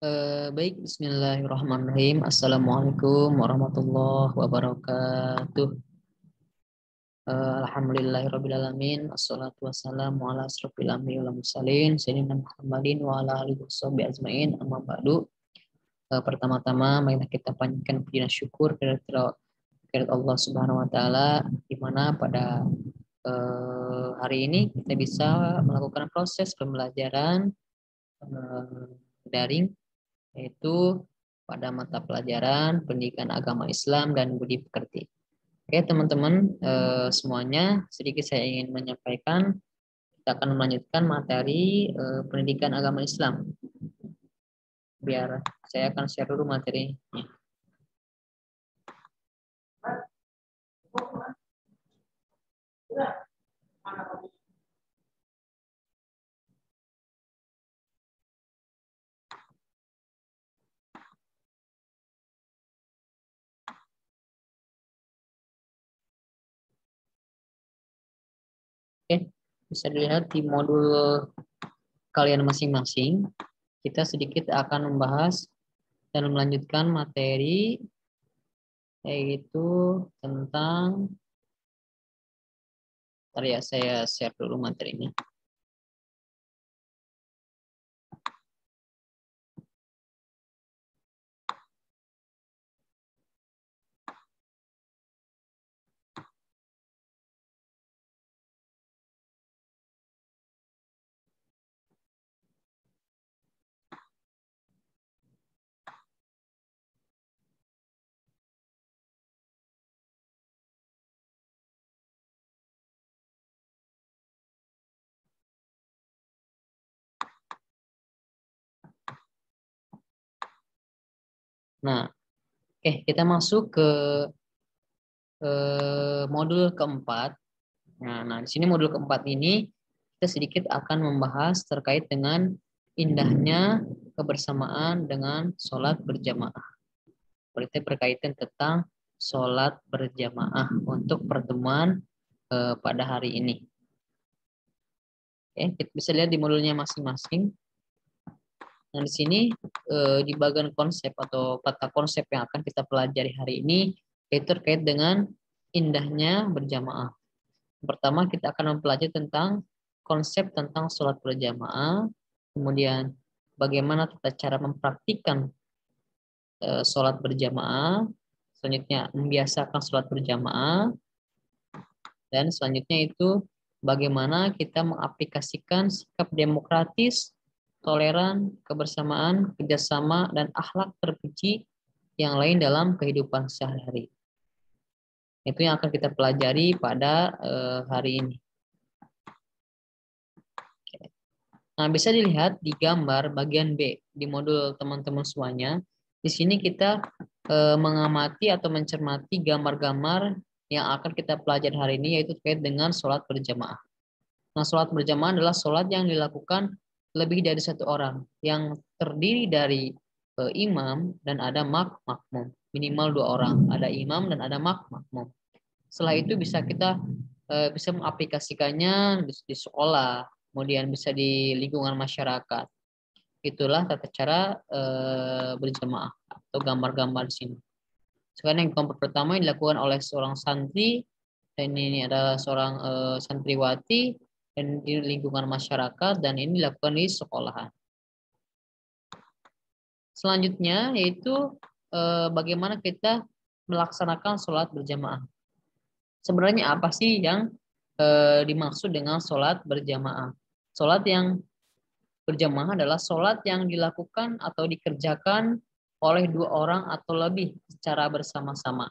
Baik, Bismillahirrahmanirrahim. Assalamualaikum warahmatullahi wabarakatuh. Alhamdulillahirrabbilalamin. Assalatu wassalamu ala asrofil anbiya'i wal mursalin sayyidina Muhammadin wa ala alihi washabihi ajmain. Amma ba'du. Pertama-tama mari kita panjatkan puji dan syukur kehadirat Allah Subhanahu wa taala, di mana pada hari ini kita bisa melakukan proses pembelajaran daring, yaitu pada mata pelajaran pendidikan agama Islam dan budi pekerti. Oke teman-teman, semuanya, sedikit saya ingin menyampaikan, kita akan melanjutkan materi pendidikan agama Islam. Biar saya akan share dulu materinya. Oke, bisa dilihat di modul kalian masing-masing. Kita sedikit akan membahas dan melanjutkan materi, yaitu tentang, bentar ya, saya share dulu materinya. Nah, oke, kita masuk ke modul keempat. Nah, di sini modul keempat ini kita sedikit akan membahas terkait dengan indahnya kebersamaan dengan sholat berjamaah. Berarti berkaitan tentang sholat berjamaah untuk pertemuan pada hari ini. Oke, kita bisa lihat di modulnya masing-masing. Nah, di sini di bagian konsep atau kata konsep yang akan kita pelajari hari ini yaitu terkait dengan indahnya berjamaah. Pertama, kita akan mempelajari tentang konsep tentang sholat berjamaah, kemudian bagaimana tata cara mempraktikkan sholat berjamaah, selanjutnya membiasakan sholat berjamaah, dan selanjutnya itu bagaimana kita mengaplikasikan sikap demokratis, toleran, kebersamaan, kerjasama, dan akhlak terpuji yang lain dalam kehidupan sehari-hari. Itu yang akan kita pelajari pada hari ini. Nah, bisa dilihat di gambar bagian B di modul teman-teman semuanya. Di sini kita mengamati atau mencermati gambar-gambar yang akan kita pelajari hari ini, yaitu terkait dengan sholat berjamaah. Nah, sholat berjamaah adalah sholat yang dilakukan lebih dari satu orang, yang terdiri dari imam dan ada makmum. Minimal dua orang, ada imam dan ada makmum. Setelah itu bisa kita bisa mengaplikasikannya di sekolah, kemudian bisa di lingkungan masyarakat. Itulah tata cara berjamaah atau gambar-gambar di sini. Sekarang yang kelompok pertama yang dilakukan oleh seorang santri, dan ini adalah seorang santriwati, dan di lingkungan masyarakat, dan ini dilakukan di sekolahan. Selanjutnya yaitu bagaimana kita melaksanakan sholat berjamaah. Sebenarnya apa sih yang dimaksud dengan sholat berjamaah? Sholat yang berjamaah adalah sholat yang dilakukan atau dikerjakan oleh dua orang atau lebih secara bersama-sama.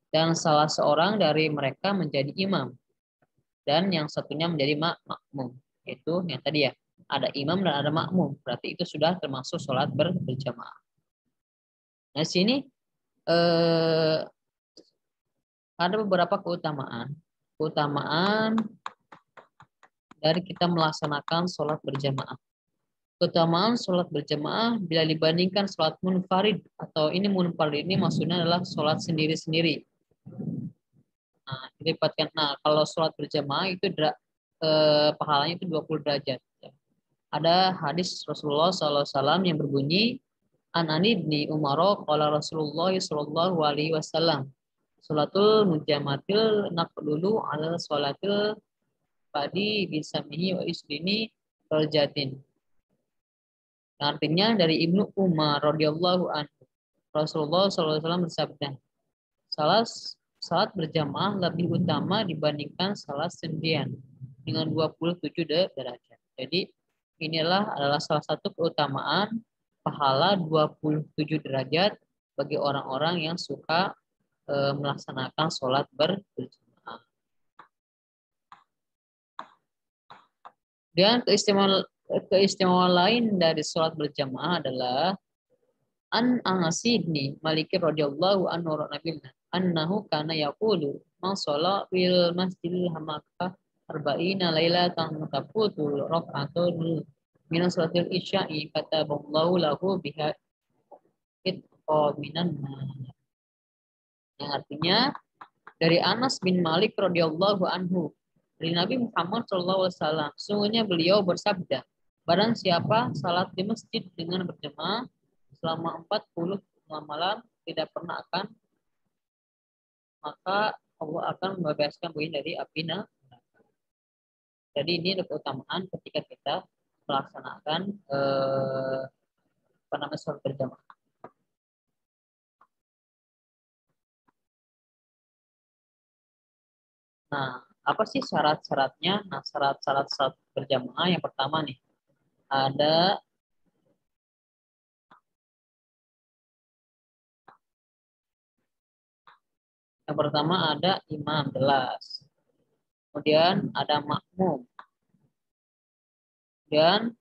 Dan salah seorang dari mereka menjadi imam. Dan yang satunya menjadi makmum. Itu yang tadi ya, ada imam dan ada makmum. Berarti itu sudah termasuk sholat berjamaah. Nah, sini ada beberapa keutamaan. Keutamaan dari kita melaksanakan sholat berjamaah. Keutamaan sholat berjamaah bila dibandingkan sholat munfarid, atau ini munfarid ini maksudnya adalah sholat sendiri-sendiri. Nah, dilibatkan. Nah, kalau sholat berjamaah itu pahalanya itu 20 derajat. Ada hadis Rasulullah SAW yang berbunyi, An ibni Umar qala Rasulullah sallallahu alaihi wasallam salatul mujamatil naqlulu ala salatil padi bisamihi wa isrini rojatin. Artinya dari Ibnu Umar radhiyallahu anhu Rasulullah SAW bersabda, salat berjamaah lebih utama dibandingkan salat sendirian dengan 27 derajat. Jadi inilah adalah salah satu keutamaan pahala 27 derajat bagi orang-orang yang suka melaksanakan sholat berjamaah. Dan keistimewaan lain dari sholat berjamaah adalah an Anas-ibni Malik radhiyallahu anhu nabiyyina annahu kana yaqulu man shalla fil masjidil Makkah arba'ina lailatan tafutul rak'atun min salatil isya'i kataballahu lahu biha itqa minan nar. Yang artinya dari Anas bin Malik radhiyallahu anhu dari Nabi Muhammad SAW, sungguhnya beliau bersabda, barang siapa salat di masjid dengan berjamaah selama 40 malam tidak pernah akan, maka Allah akan membebaskan beliau dari api neraka. Jadi ini adalah keutamaan ketika kita melaksanakan sholat berjamaah. Nah, apa sih syarat-syaratnya? Nah, syarat-syarat salat berjamaah yang pertama nih, ada yang pertama ada imam jelas. Kemudian ada makmum. Dan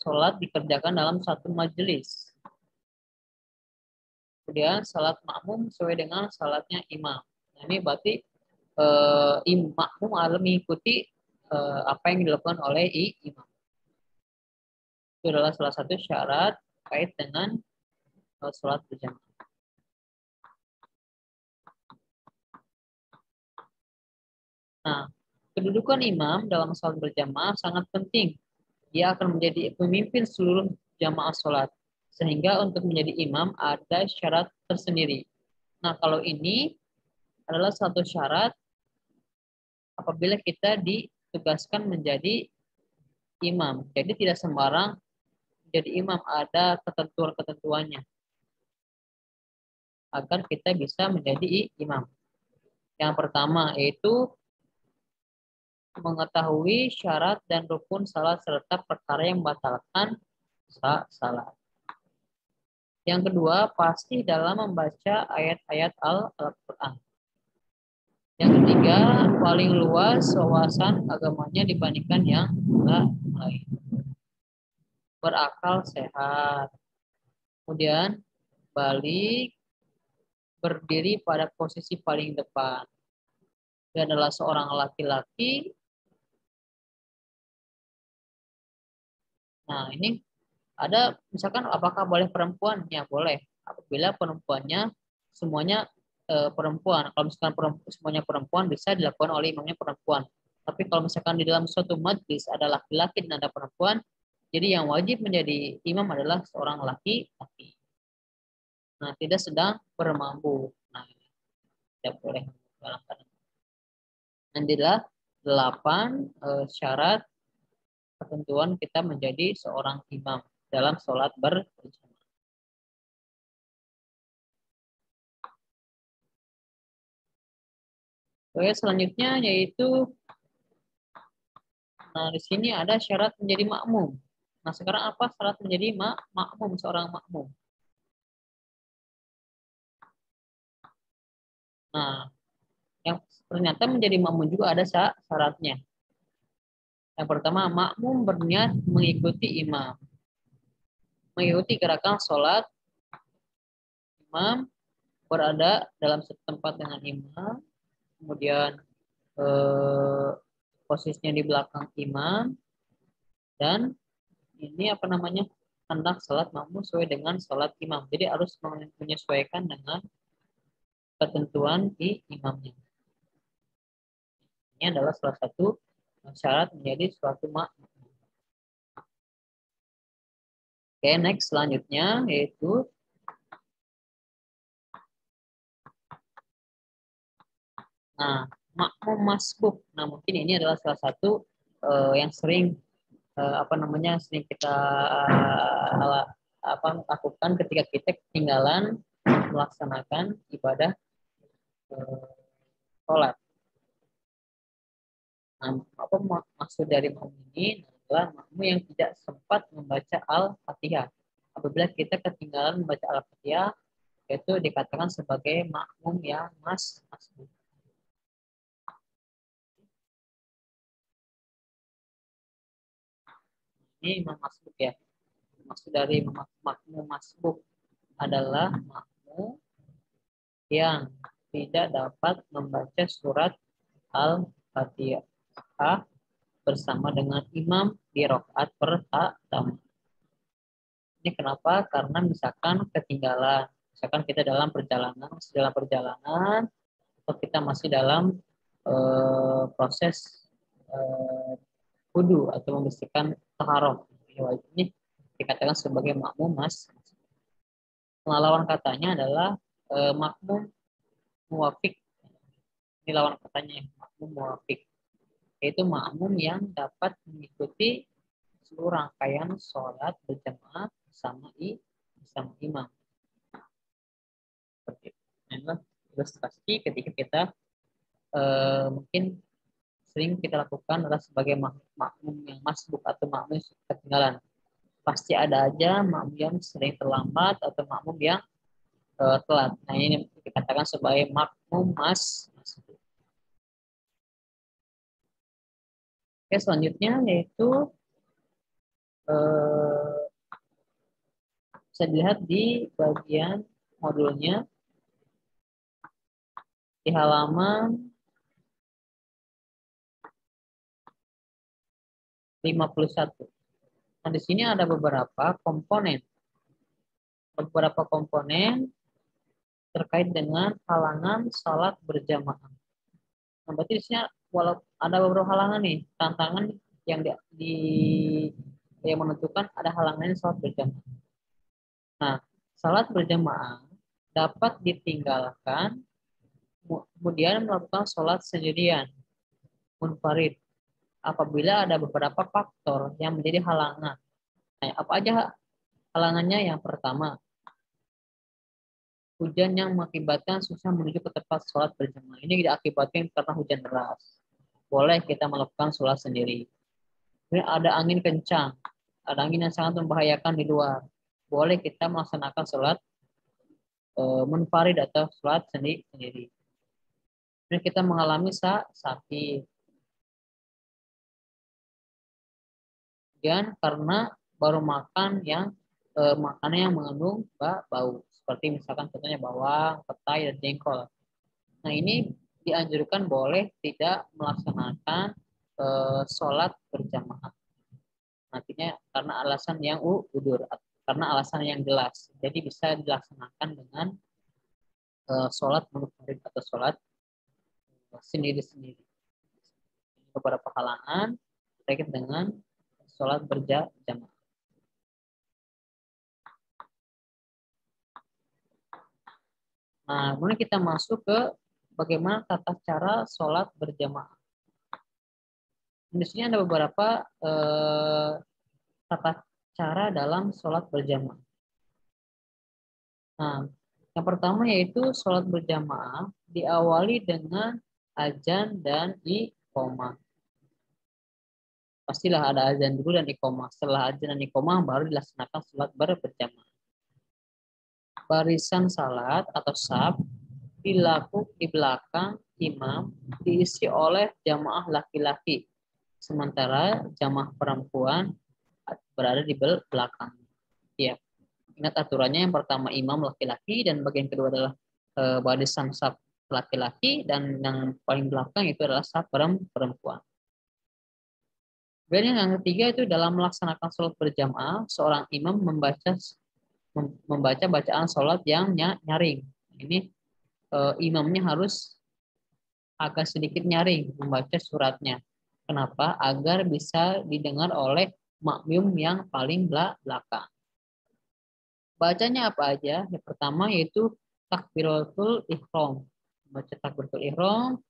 sholat dikerjakan dalam satu majelis. Kemudian sholat makmum sesuai dengan sholatnya imam. Nah, ini berarti makmum harus mengikuti apa yang dilakukan oleh imam. Itu adalah salah satu syarat terkait dengan sholat berjamaah. Nah, kedudukan imam dalam sholat berjamaah sangat penting. Dia akan menjadi pemimpin seluruh jamaah sholat. Sehingga untuk menjadi imam ada syarat tersendiri. Nah, kalau ini adalah satu syarat apabila kita ditugaskan menjadi imam. Jadi tidak sembarang menjadi imam, ada ketentuan-ketentuannya agar kita bisa menjadi imam. Yang pertama yaitu mengetahui syarat dan rukun salat serta perkara yang membatalkan salat. Yang kedua, pasti dalam membaca ayat-ayat Al-Quran. Yang ketiga, paling luas wawasan agamanya dibandingkan yang lain. Berakal sehat. Kemudian balik, berdiri pada posisi paling depan. Dia adalah seorang laki-laki. Nah, ini ada misalkan apakah boleh perempuan? Ya, boleh. Apabila perempuannya semuanya perempuan. Kalau misalkan semuanya perempuan bisa dilakukan oleh imamnya perempuan. Tapi kalau misalkan di dalam suatu majlis ada laki-laki dan ada perempuan, jadi yang wajib menjadi imam adalah seorang laki-laki. Nah, tidak sedang bermabuk. Nah, tidak boleh dalam keadaan. Nantilah 8 syarat ketentuan kita menjadi seorang imam dalam sholat berjamaah. Oke, selanjutnya yaitu, nah di sini ada syarat menjadi makmum. Nah sekarang apa syarat menjadi makmum, seorang makmum? Nah, yang ternyata menjadi makmum juga ada syaratnya. Yang pertama, makmum berniat mengikuti imam. Mengikuti gerakan sholat imam, berada dalam satu tempat dengan imam, kemudian posisinya di belakang imam, dan ini apa namanya, hendak sholat makmum sesuai dengan sholat imam. Jadi harus menyesuaikan dengan ketentuan di imamnya. Ini adalah salah satu syarat menjadi suatu makmum. Oke, next selanjutnya yaitu makmum masbuk. Nah, mungkin ini adalah salah satu yang sering sering kita lakukan ketika kita ketinggalan melaksanakan ibadah sholat. Nah, apa maksud dari makmum ini adalah makmum yang tidak sempat membaca Al-Fatihah. Apabila kita ketinggalan membaca Al-Fatihah, itu dikatakan sebagai makmum yang masbuk. Ini imam masbuk ya. Maksud dari makmum masbuk adalah makmum yang tidak dapat membaca surat Al-Fatihah bersama dengan imam di rakaat pertama. Ini kenapa? Karena misalkan ketinggalan, misalkan kita dalam perjalanan, atau kita masih dalam proses wudu atau membersihkan taharah. Ini dikatakan sebagai makmum lawan katanya adalah makmum muwafiq. Ini lawan katanya makmum muwafiq, yaitu makmum yang dapat mengikuti seluruh rangkaian sholat berjamaah bersama imam. Seperti itu. Nah, ilustrasi ketika kita mungkin sering kita lakukan adalah sebagai makmum yang masbuk atau makmum yang ketinggalan. Pasti ada aja makmum yang sering terlambat atau makmum yang telat. Nah, ini dikatakan sebagai makmum masbuk. Oke, selanjutnya yaitu bisa dilihat di bagian modulnya di halaman 51. Nah, di sini ada beberapa komponen terkait dengan halangan salat berjamaah. Nah, berarti di sini walau ada beberapa halangan nih, tantangan yang yang menentukan ada halangan salat berjamaah. Nah, salat berjamaah dapat ditinggalkan kemudian melakukan salat sendirian munfarid apabila ada beberapa faktor yang menjadi halangan. Nah, apa aja halangannya? Yang pertama, hujan yang mengakibatkan susah menuju ke tempat sholat berjamaah. Ini diakibatkan karena hujan deras. Boleh kita melakukan sholat sendiri. Kemudian ada angin kencang, ada angin yang sangat membahayakan di luar. Boleh kita melaksanakan sholat munfarid atau sholat sendiri. Kemudian kita mengalami sakit. Kemudian karena baru makan makanan yang mengandung bau, seperti misalkan contohnya bawang, petai, dan jengkol. Nah, ini dianjurkan boleh tidak melaksanakan sholat berjamaah. Nantinya karena alasan yang udur, karena alasan yang jelas. Jadi bisa dilaksanakan dengan sholat munfarid atau sholat sendiri-sendiri. Beberapa halangan terkait dengan sholat berjamaah. Nah, kemudian kita masuk ke bagaimana tata cara sholat berjamaah. Di sini ada beberapa tata cara dalam sholat berjamaah. Nah, yang pertama yaitu sholat berjamaah diawali dengan azan dan iqomah. Pastilah ada azan dulu dan iqomah. Setelah azan dan iqomah baru dilaksanakan sholat berjamaah. Barisan salat atau saf dilakukan di belakang imam diisi oleh jamaah laki-laki, sementara jamaah perempuan berada di belakang. Ya, ingat aturannya, yang pertama imam laki-laki dan bagian kedua adalah barisan saf laki-laki dan yang paling belakang itu adalah saf perempuan. Kemudian yang ketiga itu dalam melaksanakan sholat berjamaah, seorang imam membaca bacaan sholat yang nyaring. Ini imamnya harus agak sedikit nyaring membaca suratnya. Kenapa? Agar bisa didengar oleh makmum yang paling belakang. Bacanya apa aja? Yang pertama yaitu takbiratul ihram. Baca takbiratul ihram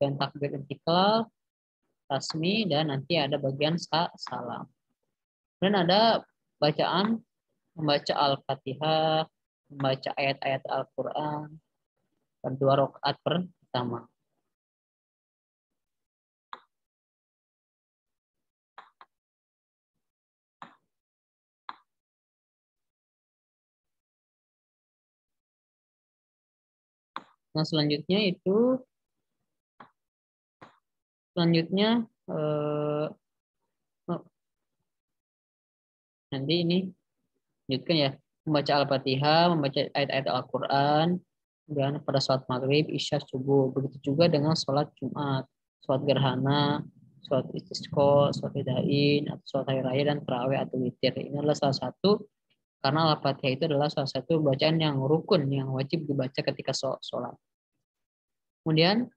dan takbir intikal, tasmi, dan nanti ada bagian salam. Dan ada bacaan membaca Al-Fatihah, membaca ayat-ayat Al-Quran, dan 2 rakaat pertama. Nah, selanjutnya nanti ini lanjutkan ya, membaca Al-Fatihah, membaca ayat-ayat Al-Quran, dan pada sholat maghrib, isya, subuh. Begitu juga dengan sholat Jumat, sholat gerhana, sholat istisqa, sholat idain, atau sholat hari raya, dan tarawih atau witir. Ini adalah salah satu, karena Al-Fatihah itu adalah salah satu bacaan yang rukun, yang wajib dibaca ketika sholat. Kemudian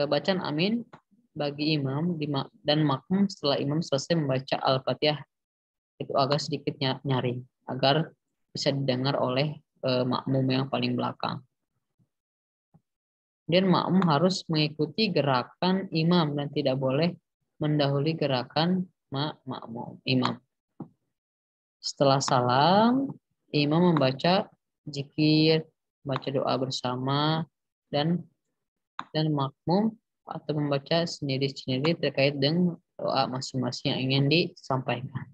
bacaan amin bagi imam dan makmum setelah imam selesai membaca Al-Fatihah itu agak sedikit nyaring agar bisa didengar oleh makmum yang paling belakang. Dan makmum harus mengikuti gerakan imam dan tidak boleh mendahului gerakan makmum imam. Setelah salam, imam membaca zikir, membaca doa bersama, dan makmum atau membaca sendiri-sendiri terkait dengan doa masing-masing yang ingin disampaikan.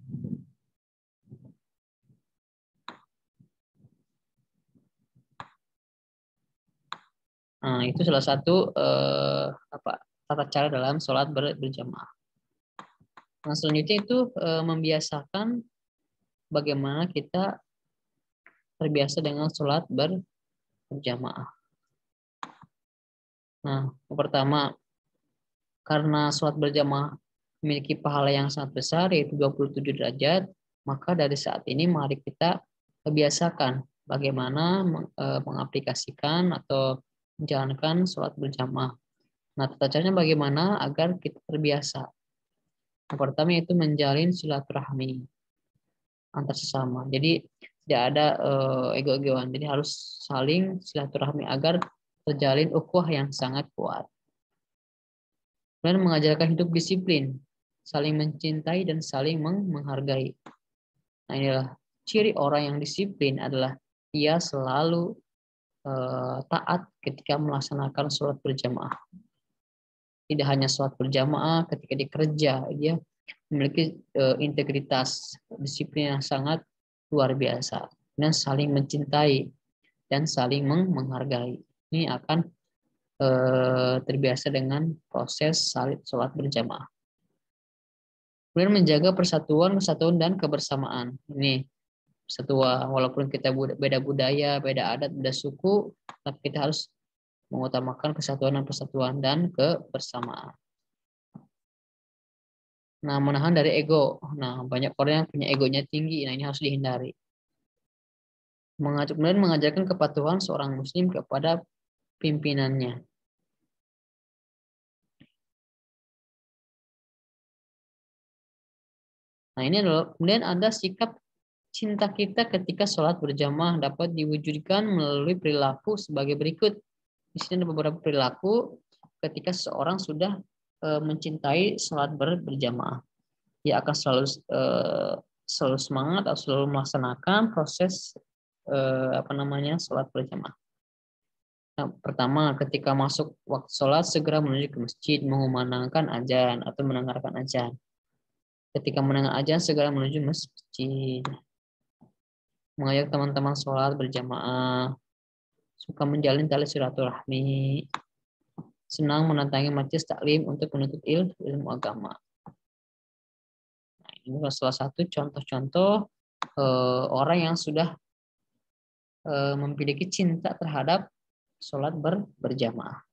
Nah, itu salah satu tata cara dalam sholat berjamaah. Nah, selanjutnya itu membiasakan bagaimana kita terbiasa dengan sholat berjamaah. Nah, pertama, karena sholat berjamaah memiliki pahala yang sangat besar, yaitu 27 derajat, maka dari saat ini mari kita kebiasakan bagaimana mengaplikasikan atau menjalankan sholat berjamaah. Nah, tata caranya bagaimana agar kita terbiasa? Yang pertama yaitu menjalin silaturahmi antar sesama. Jadi tidak ada ego-egoan. Jadi harus saling silaturahmi agar terjalin ukhuwah yang sangat kuat. Dan mengajarkan hidup disiplin, saling mencintai dan saling menghargai. Nah, inilah ciri orang yang disiplin adalah ia selalu taat ketika melaksanakan sholat berjamaah. Tidak hanya sholat berjamaah, ketika dikerja, dia memiliki integritas, disiplin yang sangat luar biasa, dan saling mencintai dan saling menghargai. Ini akan terbiasa dengan proses sholat berjamaah. Kemudian menjaga persatuan, kesatuan, dan kebersamaan. Ini persatuan, walaupun kita beda budaya, beda adat, beda suku, tapi kita harus mengutamakan kesatuan dan persatuan dan kebersamaan. Nah, menahan dari ego. Nah, banyak orang yang punya egonya tinggi. Nah, ini harus dihindari. Kemudian mengajarkan kepatuhan seorang muslim kepada pimpinannya. Nah, ini adalah kemudian ada sikap cinta kita ketika sholat berjamaah dapat diwujudkan melalui perilaku sebagai berikut. Di sini ada beberapa perilaku ketika seorang sudah mencintai sholat berjamaah. Dia akan selalu semangat atau selalu melaksanakan proses sholat berjamaah. Nah, pertama, ketika masuk waktu sholat segera menuju ke masjid mengumandangkan azan atau mendengarkan azan. Ketika mendengar azan segera menuju masjid. Mengajak teman-teman sholat berjamaah, suka menjalin tali silaturahmi, senang mendatangi majelis taklim untuk menuntut ilmu agama. Nah, ini salah satu contoh-contoh orang yang sudah memiliki cinta terhadap sholat berjamaah.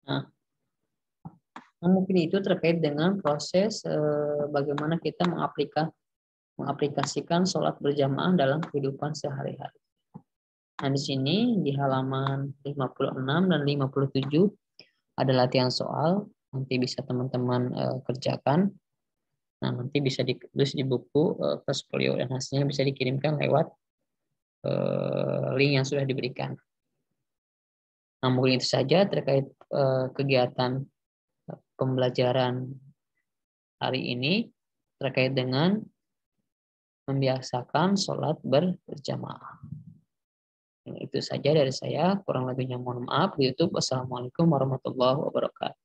Nah, mungkin itu terkait dengan proses bagaimana kita mengaplikasikan sholat berjamaah dalam kehidupan sehari-hari. Nah, di sini di halaman 56 dan 57 ada latihan soal. Nanti bisa teman-teman kerjakan. Nah, nanti bisa ditulis di buku portfolio dan hasilnya bisa dikirimkan lewat link yang sudah diberikan. Nah, mungkin itu saja terkait kegiatan pembelajaran hari ini terkait dengan membiasakan sholat berjamaah. Itu saja dari saya, kurang lebihnya mohon maaf. Di YouTube, wassalamualaikum warahmatullahi wabarakatuh.